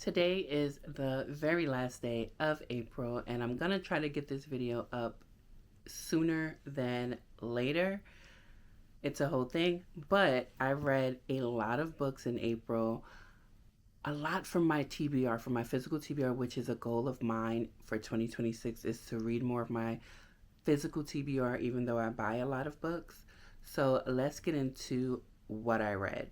Today is the very last day of April, and I'm gonna try to get this video up sooner than later. It's a whole thing, but I read a lot of books in April, a lot from my TBR, from my physical TBR, which is a goal of mine for 2026, is to read more of my physical TBR, even though I buy a lot of books. So let's get into what I read.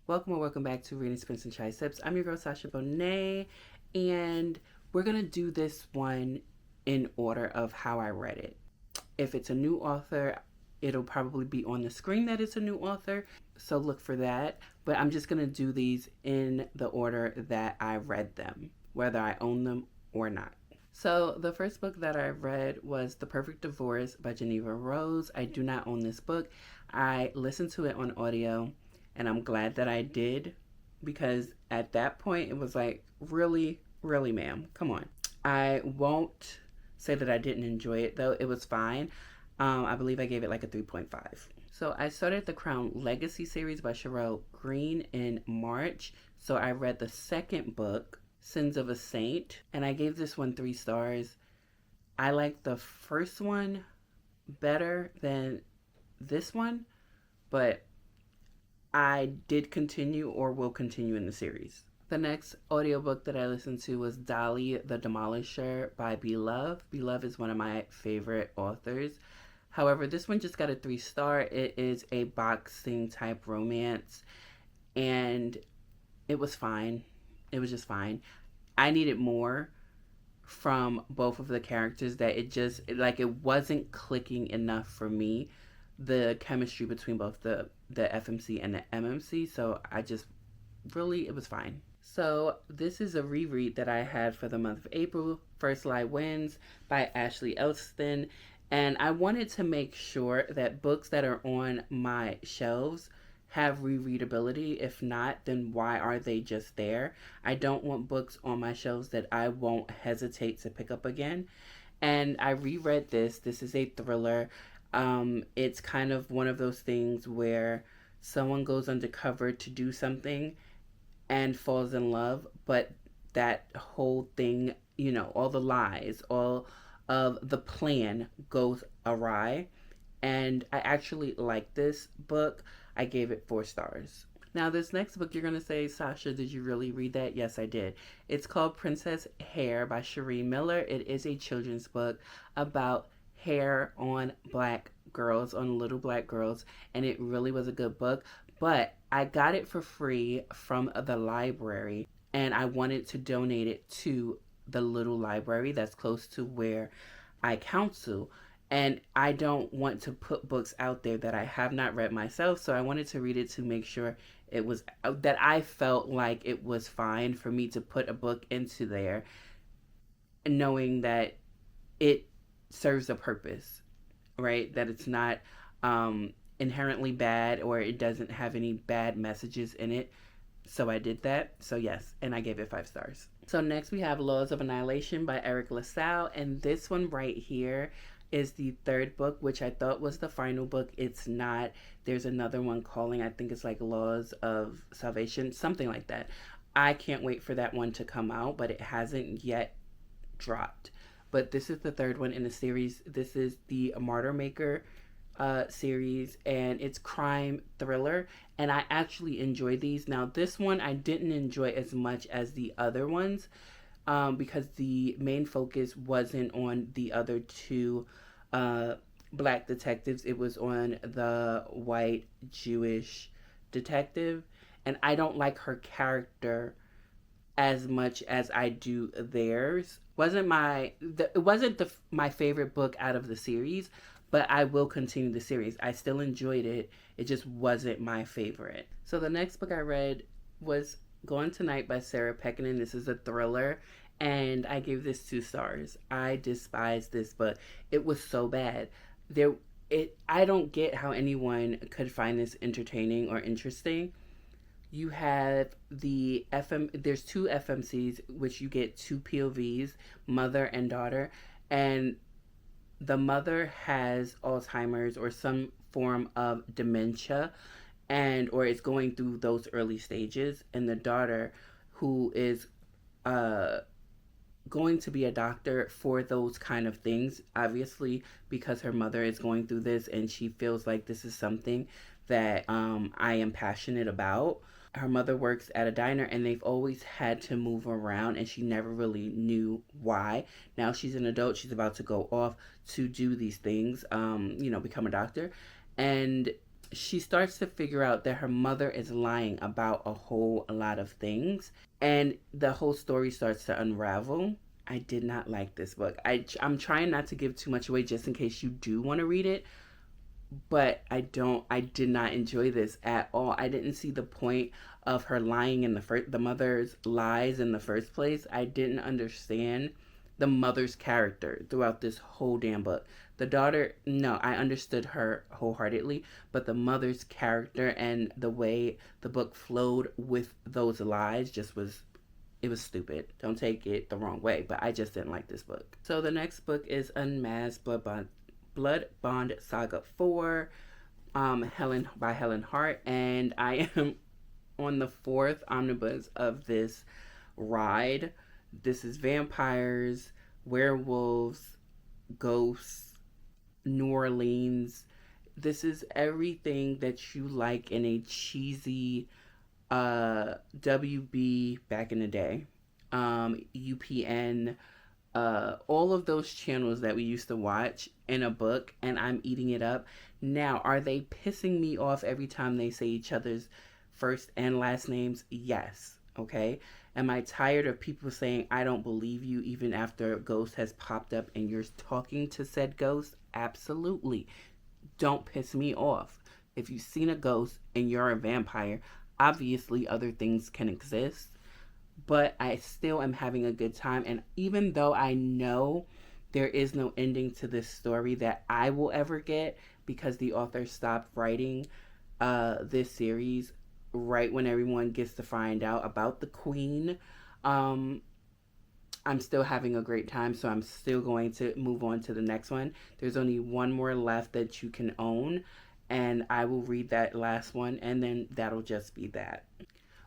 Welcome or welcome back to Reading Spins and Chai Sips. I'm your girl Sasha Bonay, and we're gonna do this one in order of how I read it. If it's a new author, it'll probably be on the screen that it's a new author, so look for that. But I'm just gonna do these in the order that I read them, whether I own them or not. So the first book that I read was The Perfect Divorce by Geneva Rose. I do not own this book. I listened to it on audio, and I'm glad that I did, because at that point it was like, really, ma'am, come on. I won't say that I didn't enjoy it, though. It was fine. I believe I gave it like a 3.5. So I started the Crown Legacy series by Sherelle Green in March. So I read the second book, Sins of a Saint, and I gave this one 3 stars. I like the first one better than this one, but I did continue or will continue in the series. The next audiobook that I listened to was Dolly the Demolisher by Beloved. Beloved is one of my favorite authors. However, this one just got a 3-star. It is a boxing type romance, and it was fine. It was just fine. I needed more from both of the characters, that it wasn't clicking enough for me, the chemistry between both the FMC and the MMC. So it was fine. So this is a reread that I had for the month of April, First Lie Wins by Ashley Elston. And I wanted to make sure that books that are on my shelves have rereadability. If not, then why are they just there? I don't want books on my shelves that I won't hesitate to pick up again. And I reread this. This is a thriller. It's kind of one of those things where someone goes undercover to do something and falls in love, but that whole thing, all the lies, all of the plan goes awry. And I actually like this book. I gave it 4 stars. Now, this next book, you're going to say, Sasha, did you really read that? Yes, I did. It's called Princess Hair by Cherie Miller. It is a children's book about hair on black girls, on little black girls, and it really was a good book. But I got it for free from the library, and I wanted to donate it to the little library that's close to where I counsel. And I don't want to put books out there that I have not read myself, so I wanted to read it to make sure it was that I felt like it was fine for me to put a book into there, knowing that it serves a purpose, right? That it's not inherently bad, or it doesn't have any bad messages in it. So I did that. So yes, and I gave it 5 stars. So next we have Laws of Annihilation by Eric LaSalle, and this one right here is the 3rd book, which I thought was the final book. It's not. There's another one calling, I think it's like Laws of Salvation, something like that. I can't wait for that one to come out, but it hasn't yet dropped. But this is the 3rd one in the series. This is the Martyr Maker series, and it's crime thriller, and I actually enjoy these. Now, this one I didn't enjoy as much as the other ones, because the main focus wasn't on the other 2 black detectives. It was on the white Jewish detective, and I don't like her character as much as I do theirs. It wasn't my favorite book out of the series, but I will continue the series. I still enjoyed it. It just wasn't my favorite. So the next book I read was Gone Tonight by Sarah Pekkanen. This is a thriller, and I gave this 2 stars. I despise this book. It was so bad. I don't get how anyone could find this entertaining or interesting. You have there's 2 FMCs, which you get 2 POVs, mother and daughter, and the mother has Alzheimer's or some form of dementia, and or is going through those early stages, and the daughter who is uh going to be a doctor for those kind of things, obviously, because her mother is going through this and she feels like this is something that I am passionate about. Her mother works at a diner and they've always had to move around and she never really knew why. Now she's an adult, she's about to go off to do these things, become a doctor. And she starts to figure out that her mother is lying about a whole lot of things, and the whole story starts to unravel. I did not like this book. I'm trying not to give too much away just in case you do want to read it, but I did not enjoy this at all. I didn't see the point of her lying in the mother's lies in the first place. I didn't understand the mother's character throughout this whole damn book. The daughter, no, I understood her wholeheartedly, but the mother's character and the way the book flowed with those lies just was, it was stupid. Don't take it the wrong way, but I just didn't like this book. So the next book is Unmasked Blood Bond Saga 4, Helen by Helen Hart, and I am on the fourth omnibus of this ride. This is vampires, werewolves, ghosts, New Orleans. This is everything that you like in a cheesy WB back in the day, UPN, all of those channels that we used to watch in a book, and I'm eating it up. Now, are they pissing me off every time they say each other's first and last names? Yes. Okay. Am I tired of people saying, I don't believe you, even after a ghost has popped up and you're talking to said ghost? Absolutely. Don't piss me off. If you've seen a ghost and you're a vampire, obviously other things can exist, but I still am having a good time. And even though I know there is no ending to this story that I will ever get, because the author stopped writing this series right when everyone gets to find out about the queen, um, I'm still having a great time, so I'm still going to move on to the next one. There's only one more left that you can own, and I will read that last one, and then that'll just be that.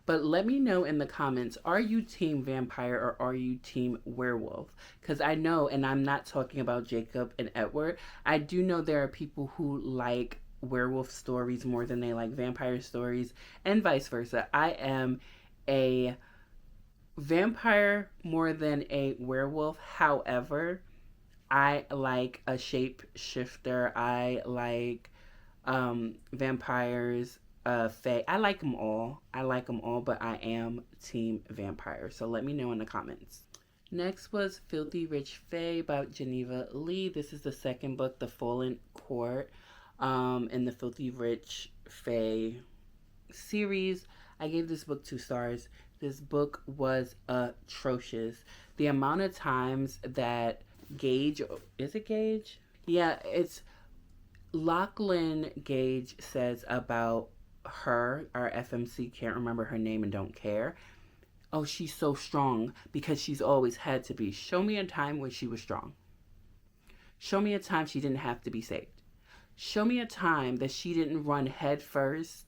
But let me know in the comments, are you team vampire or are you team werewolf? Because I know, and I'm not talking about Jacob and Edward, I do know there are people who like werewolf stories more than they like vampire stories, and vice versa. I am a vampire more than a werewolf. However, I like a shapeshifter. I like vampires, fae. I like them all. I like them all, but I am team vampire. So let me know in the comments. Next was Filthy Rich Fae by Geneva Lee. This is the second book, The Fallen Court, in the Filthy Rich Fae series. I gave this book 2 stars. This book was atrocious. The amount of times that Gage, is it Gage? Yeah, it's Lachlan Gage says about her, our FMC, can't remember her name and don't care. Oh, she's so strong because she's always had to be. Show me a time when she was strong. Show me a time she didn't have to be saved. Show me a time that she didn't run head first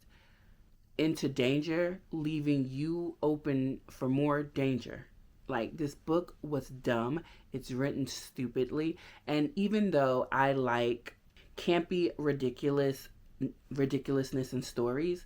into danger, leaving you open for more danger. Like, this book was dumb. It's written stupidly. And even though I like campy ridiculousness in stories,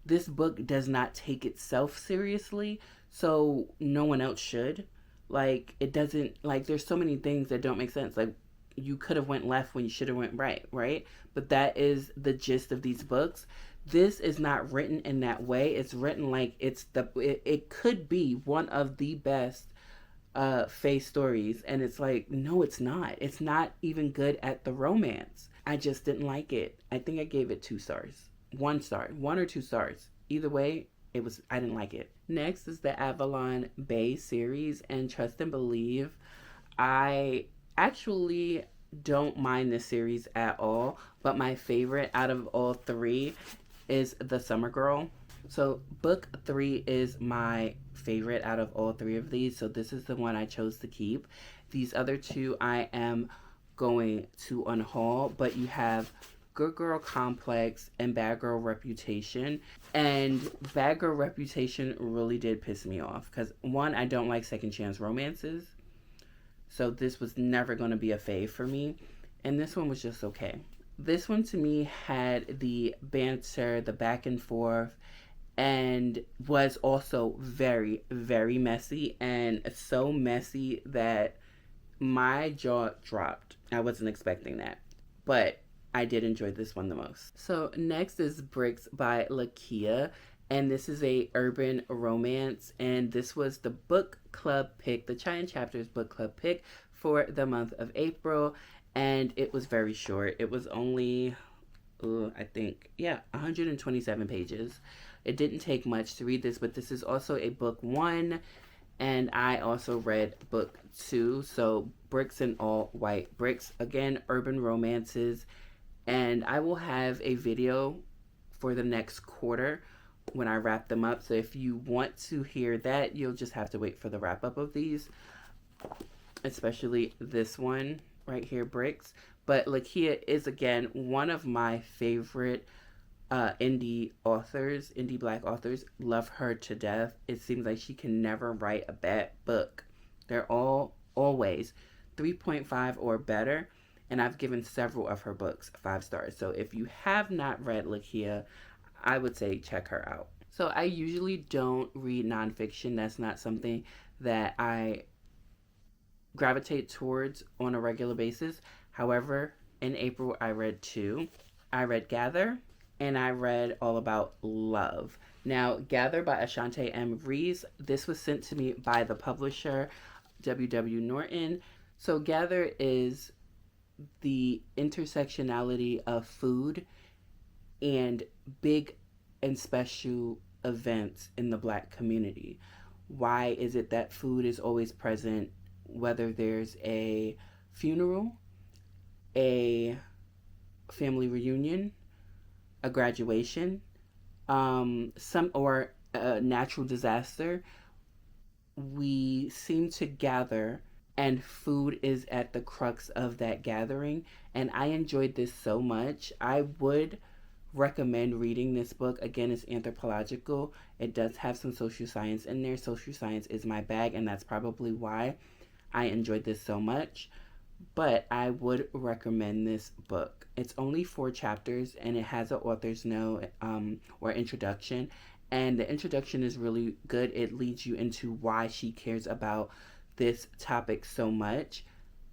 this book does not take itself seriously, so no one else should. Like, it doesn't, like, there's so many things that don't make sense. Like, you could have went left when you should have went right? But that is the gist of these books. This is not written in that way. It's written like it could be one of the best Fae stories, and it's like, no, it's not. It's not even good at the romance. I just didn't like it. I think I gave it 2 stars. 1 star. 1 or 2 stars. Either way, I didn't like it. Next is the Avalon Bay series, and Trust and Believe. I actually don't mind this series at all, but my favorite out of all 3 is The Summer Girl. So book 3 is my favorite out of all 3 of these, so this is the one I chose to keep. These other 2 I am going to unhaul, but you have Good Girl Complex and Bad Girl Reputation. And Bad Girl Reputation really did piss me off because, one, I don't like second chance romances. So this was never going to be a fave for me. And this one was just okay. This one to me had the banter, the back and forth, and was also very, very messy, and so messy that my jaw dropped. I wasn't expecting that, but I did enjoy this one the most. So next is Bricks by Lakia, and this is a urban romance, and this was the book club pick, the Chai and Chapters book club pick for the month of April, and it was very short. It was only, I think, 127 pages. It didn't take much to read this, but this is also a book one, and I also read book two. So Bricks and All White Bricks, again, urban romances, and I will have a video for the next quarter when I wrap them up. So if you want to hear that, you'll just have to wait for the wrap up of these, especially this one right here, Bricks. But Lakia is, again, one of my favorite indie authors, indie black authors. Love her to death. It seems like she can never write a bad book. They're all always 3.5 or better, and I've given several of her books 5 stars. So if you have not read Lakia, I would say check her out. So I usually don't read nonfiction. That's not something that I gravitate towards on a regular basis. However, in April I read 2. I read Gather, and I read All About Love. Now, Gather by Ashante M. Rees. This was sent to me by the publisher, W.W. Norton. So Gather is the intersectionality of food and big and special events in the Black community. Why is it that food is always present, whether there's a funeral, a family reunion, a graduation, or a natural disaster? We seem to gather, and food is at the crux of that gathering. And I enjoyed this so much. I would recommend reading this book. Again, it's anthropological. It does have some social science in there. Social science is my bag, and that's probably why I enjoyed this so much. But I would recommend this book. It's only 4 chapters, and it has an author's note or introduction. And the introduction is really good. It leads you into why she cares about this topic so much.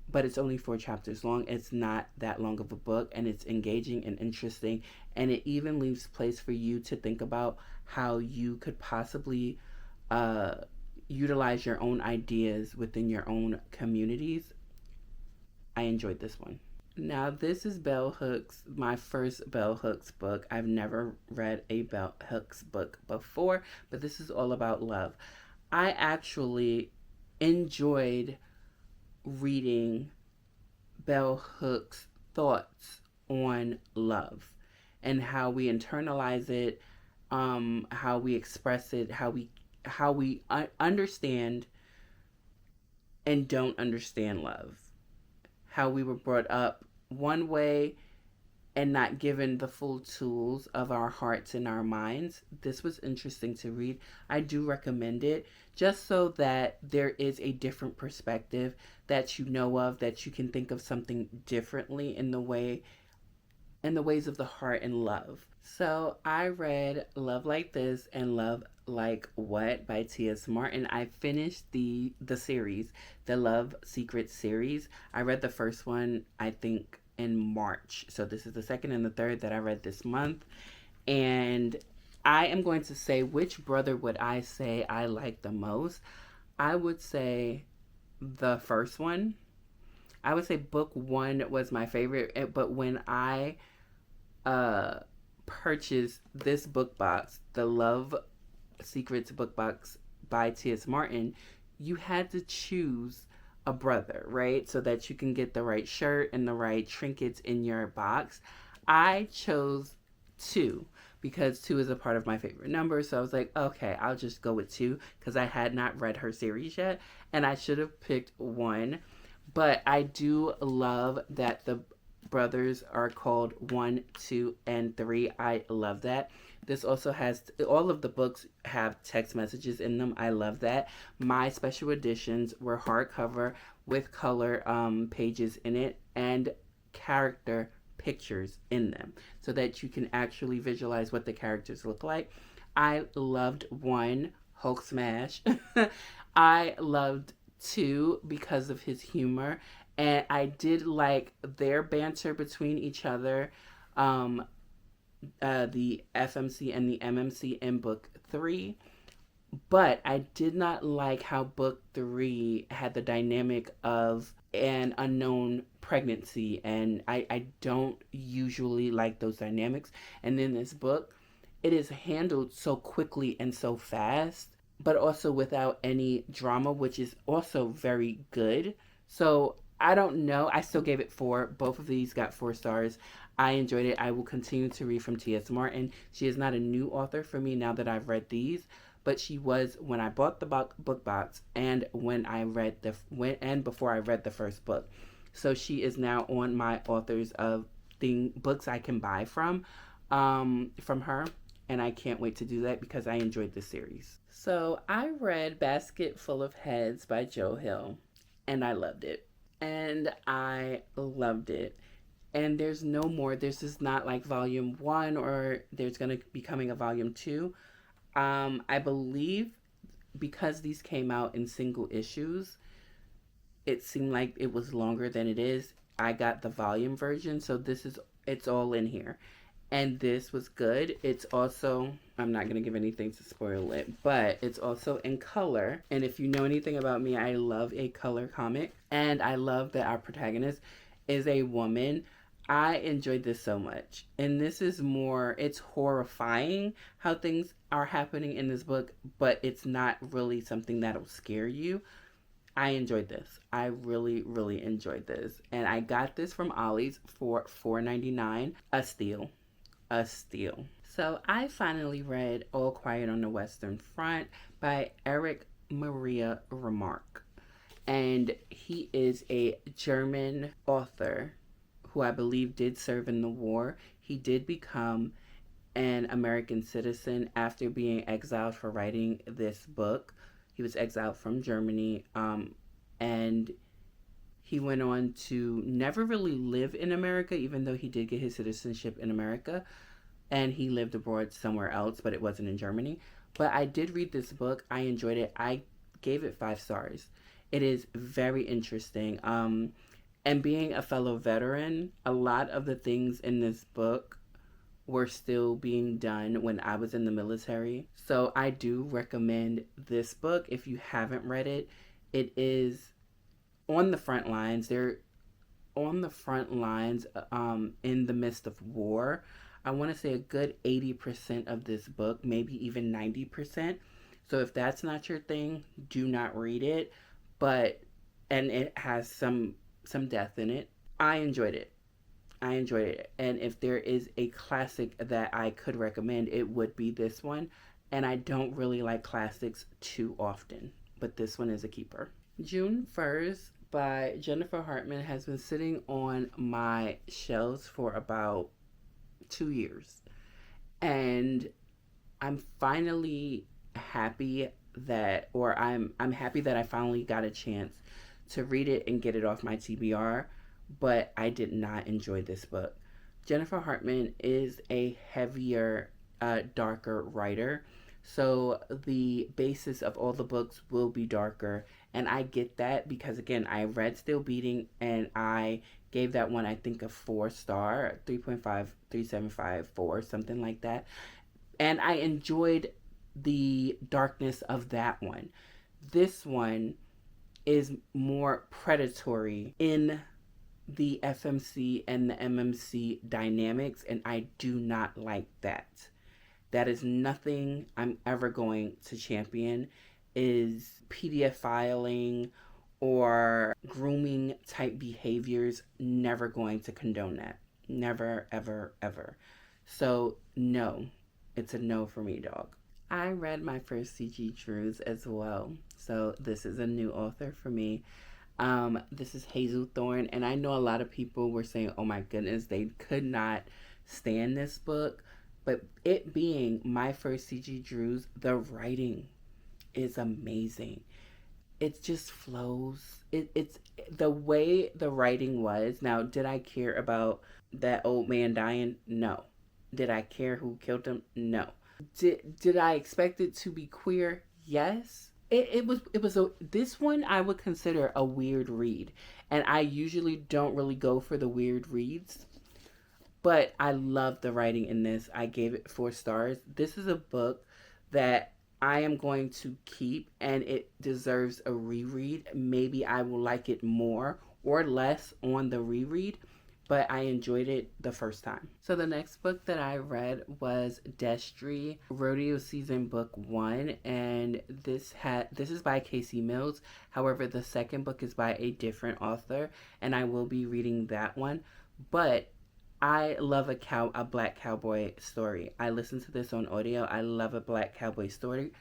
But it's only 4 chapters long. It's not that long of a book, and it's engaging and interesting. And it even leaves place for you to think about how you could possibly utilize your own ideas within your own communities. I enjoyed this one. Now, this is Bell Hooks, my first Bell Hooks book. I've never read a Bell Hooks book before, but this is all about love. I actually enjoyed reading Bell Hooks' thoughts on love and how we internalize it, how we express it, how we understand and don't understand love. How we were brought up one way and not given the full tools of our hearts and our minds. This was interesting to read. I do recommend it just so that there is a different perspective that you know of, that you can think of something differently in the ways of the heart and love. So I read Love Like This and Love Like What by T.S. Martin. I finished the series, the Love Secret series. I read the first one, I think, in March. So this is the second and the third that I read this month. And I am going to say, which brother would I say I like the most? I would say the first one. I would say book 1 was my favorite. But when I purchased this book box, the Love Secrets book box by T.S. Martin, you had to choose a brother, right? So that you can get the right shirt and the right trinkets in your box. I chose 2 because 2 is a part of my favorite number. So I was like, okay, I'll just go with 2 because I had not read her series yet, and I should have picked 1. But I do love that the brothers are called 1, 2, and 3. I love that. This also has all of the books have text messages in them. I love that. My special editions were hardcover with color pages in it and character pictures in them so that you can actually visualize what the characters look like. I loved 1, Hulk Smash. I loved 2 because of his humor, and I did like their banter between each other. Um, the FMC and the MMC in book 3, but I did not like how book 3 had the dynamic of an unknown pregnancy, and I don't usually like those dynamics. And in this book, it is handled so quickly and so fast, but also without any drama, which is also very good. So I don't know. I still gave it 4. Both of these got 4 stars. I enjoyed it. I will continue to read from T.S. Martin. She is not a new author for me now that I've read these, but she was when I bought the book box and when I read and before I read the first book. So she is now on my authors of books I can buy from her, and I can't wait to do that because I enjoyed the series. So I read Basket Full of Heads by Joe Hill, and I loved it. And I loved it. And there's no more. This is not like volume 1 or there's going to be coming a volume 2. I believe because these came out in single issues, it seemed like it was longer than it is. I got the volume version, so it's all in here. And this was good. It's also, I'm not going to give anything to spoil it, but it's also in color. And if you know anything about me, I love a color comic. And I love that our protagonist is a woman. I enjoyed this so much. And this is more, it's horrifying how things are happening in this book, but it's not really something that'll scare you. I enjoyed this. I really, really enjoyed this. And I got this from Ollie's for $4.99. A steal. A steal. So I finally read All Quiet on the Western Front by Eric Maria Remarque. And he is a German author who I believe did serve in the war. He did become an American citizen after being exiled for writing this book. He was exiled from Germany, and he went on to never really live in America, even though he did get his citizenship in America. And he lived abroad somewhere else, but it wasn't in Germany. But I did read this book. I enjoyed it. I gave it 5 stars. It is very interesting. And being a fellow veteran, a lot of the things in this book were still being done when I was in the military. So I do recommend this book if you haven't read it. It is on the front lines. They're on the front lines in the midst of war. I want to say a good 80% of this book, maybe even 90%. So if that's not your thing, do not read it. And it has some death in it. I enjoyed it. And if there is a classic that I could recommend, it would be this one. And I don't really like classics too often, but this one is a keeper. June 1st by Jennifer Hartman has been sitting on my shelves for about 2 years. And I'm finally happy I'm happy that I finally got a chance to read it and get it off my TBR, but I did not enjoy this book. Jennifer Hartman is a heavier, darker writer, so the basis of all the books will be darker, and I get that because, again, I read Still Beating, and I gave that one, I think, a 4-star, 3.5, 3.75, 4, something like that, and I enjoyed the darkness of that one. This one is more predatory in the FMC and the MMC dynamics, and I do not like that. That is nothing I'm ever going to champion, is PDF filing or grooming type behaviors. Never going to condone that. Never, ever, ever. So no, it's a no for me, dog. I read my first C.G. Drews as well. So this is a new author for me. This is Hazel Thorne, and I know a lot of people were saying, oh my goodness, they could not stand this book. But it being my first CG Drews, the writing is amazing. It just flows. It's the way the writing was. Now, did I care about that old man dying? No. Did I care who killed him? No. Did I expect it to be queer? Yes. It was a this one I would consider a weird read, and I usually don't really go for the weird reads, but I love the writing in this. I gave it 4 stars. This is a book that I am going to keep, and it deserves a reread. Maybe I will like it more or less on the reread, but I enjoyed it the first time. So the next book that I read was Destry Rodeo Season Book 1, and this is by Casey Mills. However, the second book is by a different author, and I will be reading that one. But I love a black cowboy story. I listened to this on audio. I love a black cowboy story.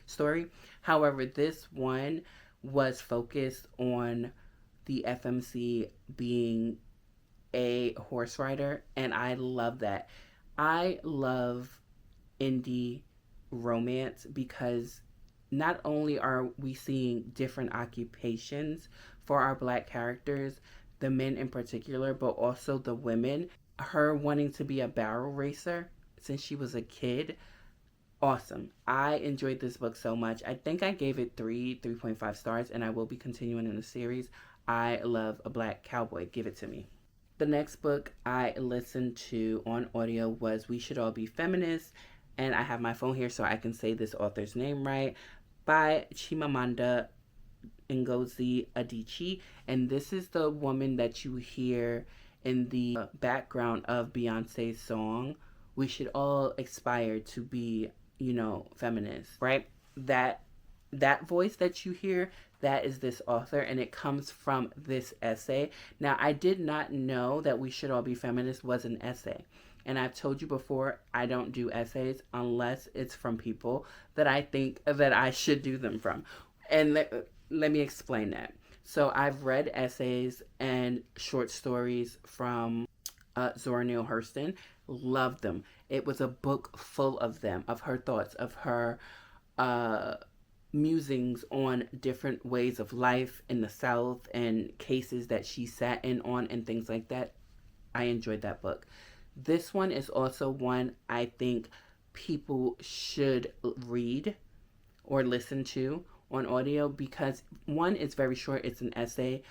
However, this one was focused on the FMC being a horse rider, and I love that. I love indie romance because not only are we seeing different occupations for our black characters, the men in particular, but also the women. Her wanting to be a barrel racer since she was a kid, awesome. I enjoyed this book so much. I think I gave it 3.5 stars, and I will be continuing in the series. I love a black cowboy. Give it to me. The next book I listened to on audio was We Should All Be Feminists, and I have my phone here so I can say this author's name right, by Chimamanda Ngozi Adichie. And this is the woman that you hear in the background of Beyonce's song, We Should All Aspire to Be, feminists, right? That voice that you hear, that is this author, and it comes from this essay. Now, I did not know that We Should All Be Feminists was an essay. And I've told you before, I don't do essays unless it's from people that I think that I should do them from. And let me explain that. So I've read essays and short stories from Zora Neale Hurston. Loved them. It was a book full of them, of her thoughts, of her musings on different ways of life in the South and cases that she sat in on and things like that. I enjoyed that book. This one is also one I think people should read or listen to on audio because one, it's very short. It's an essay.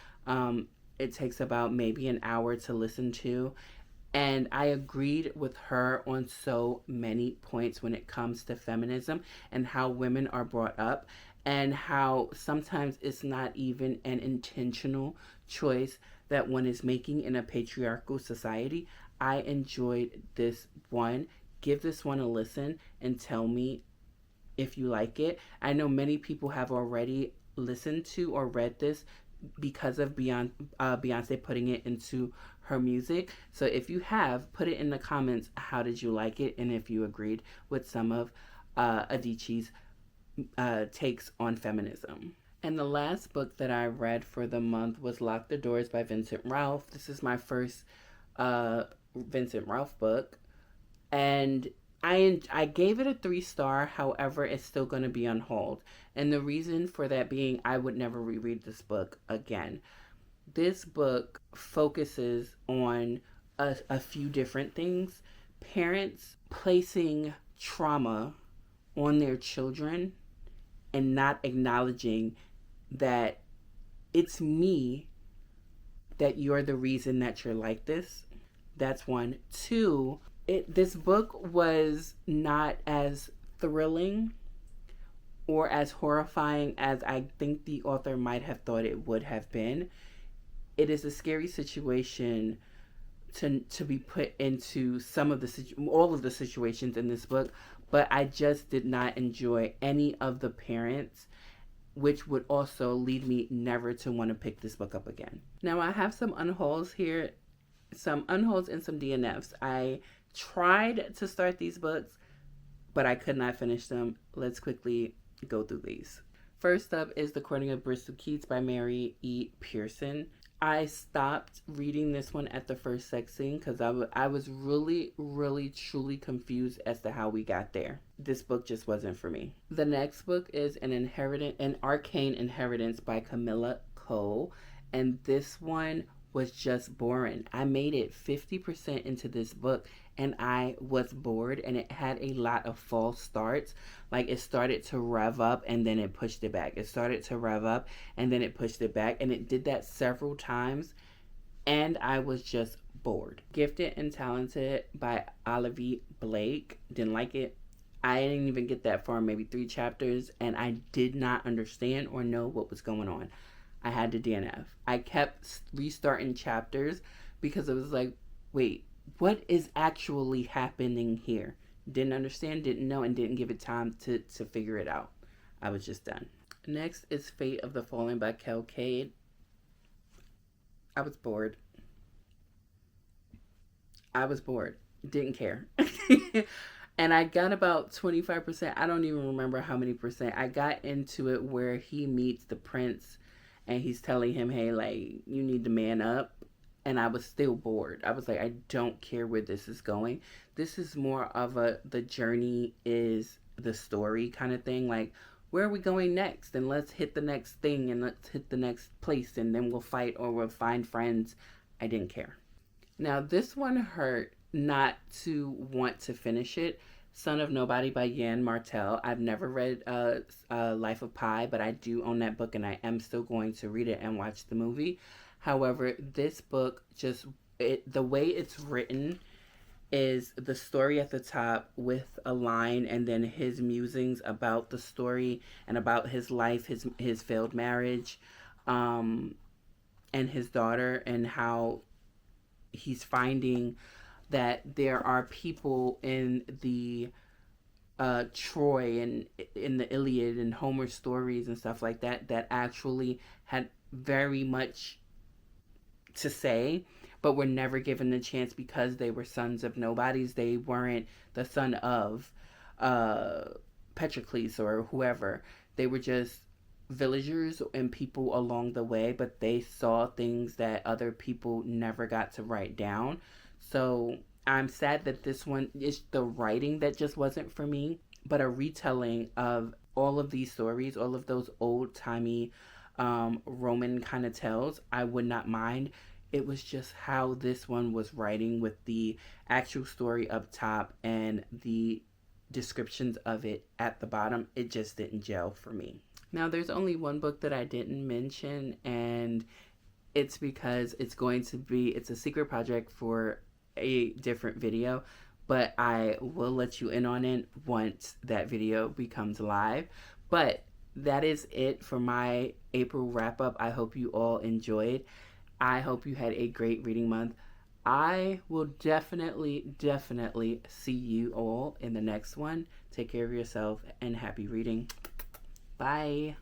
It takes about maybe an hour to listen to. And I agreed with her on so many points when it comes to feminism and how women are brought up and how sometimes it's not even an intentional choice that one is making in a patriarchal society. I enjoyed this one. Give this one a listen and tell me if you like it. I know many people have already listened to or read this because of Beyonce putting it into her music. So if you have, put it in the comments. How did you like it? And if you agreed with some of Adichie's takes on feminism. And the last book that I read for the month was Lock the Doors by Vincent Ralph. This is my first Vincent Ralph book. And I gave it a 3-star. However, it's still going to be on hold. And the reason for that being, I would never reread this book again. This book focuses on a few different things. Parents placing trauma on their children and not acknowledging that it's me that you're the reason that you're like this. That's one. Two, this book was not as thrilling or as horrifying as I think the author might have thought it would have been. It is a scary situation to be put into all of the situations in this book, but I just did not enjoy any of the parents, which would also lead me never to want to pick this book up again. Now I have some unholds here, some unholds and some DNFs. I tried to start these books, but I could not finish them. Let's quickly go through these. First up is The Courting of Bristol Keats by Mary E. Pearson. I stopped reading this one at the first sex scene because I was really, really, truly confused as to how we got there. This book just wasn't for me. The next book is An Arcane Inheritance by Camilla Cole, and this one was just boring. I made it 50% into this book and I was bored, and it had a lot of false starts. Like, it started to rev up and then it pushed it back. It started to rev up and then it pushed it back, and it did that several times, and I was just bored. Gifted and Talented by Olivia Blake. Didn't like it. I didn't even get that far, maybe 3 chapters, and I did not understand or know what was going on. I had to DNF. I kept restarting chapters because it was like, wait, what is actually happening here? Didn't understand, didn't know, and didn't give it time to figure it out. I was just done. Next is Fate of the Fallen by Kel Cade. I was bored. Didn't care. And I got about 25%. I don't even remember how many percent. I got into it where he meets the prince and he's telling him, hey, like, you need to man up. And I was still bored. I was like, I don't care where this is going. This is more of the journey is the story kind of thing. Like, where are we going next? And let's hit the next thing, and let's hit the next place, and then we'll fight or we'll find friends. I didn't care. Now, this one hurt not to want to finish it. Son of Nobody by Yan Martel. I've never read Life of Pi, but I do own that book, and I am still going to read it and watch the movie. However, this book the way it's written is the story at the top with a line and then his musings about the story and about his life, his failed marriage, and his daughter, and how he's finding that there are people in the Troy and in the Iliad and Homer stories and stuff like that that actually had very much to say, but were never given the chance because they were sons of nobodies. They weren't the son of Patroclus or whoever. They were just villagers and people along the way, but they saw things that other people never got to write down. So I'm sad that this one is the writing that just wasn't for me, but a retelling of all of these stories, all of those old-timey Roman kind of tales, I would not mind. It was just how this one was writing with the actual story up top and the descriptions of it at the bottom. It just didn't gel for me. Now, there's only one book that I didn't mention, and it's because it's a secret project for a different video, but I will let you in on it once that video becomes live. But that is it for my April wrap up. I hope you all enjoyed. I hope you had a great reading month. I will definitely see you all in the next one. Take care of yourself and happy reading. Bye.